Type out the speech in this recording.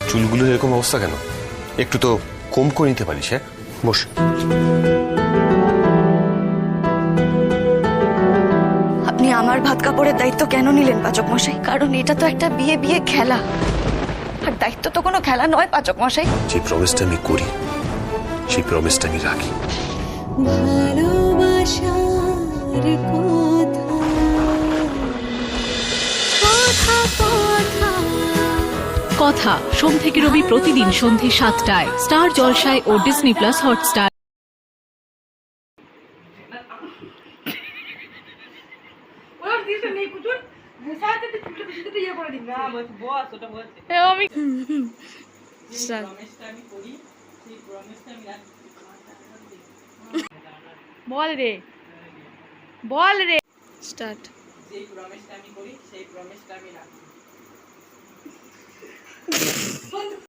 চুলগুলোর এরকম অবস্থা কেন? একটু তো কম করে নিতে পারিস। হ্যাঁ, বস। আপনি আমার ভাত কাপড়ের দায়িত্ব কেন নিলেন পাচক মশাই? কারণ এটা তো একটা বিয়ে বিয়ে খেলা, আর দায়িত্ব তো কোনো খেলা নয় পাচক মশাই। যে প্রমিসটা আমি করি সেই প্রমিসটা আমি রাখি। কথা সোম থেকে রবি প্রতিদিন সন্ধে 7টায় স্টার জলসায় ও ডিজনি প্লাস হটস্টার। বল রে, বল রে, স্টার্ট। যেই প্রমিসটা আমি করি সেই প্রমিসটা আমি রাখি।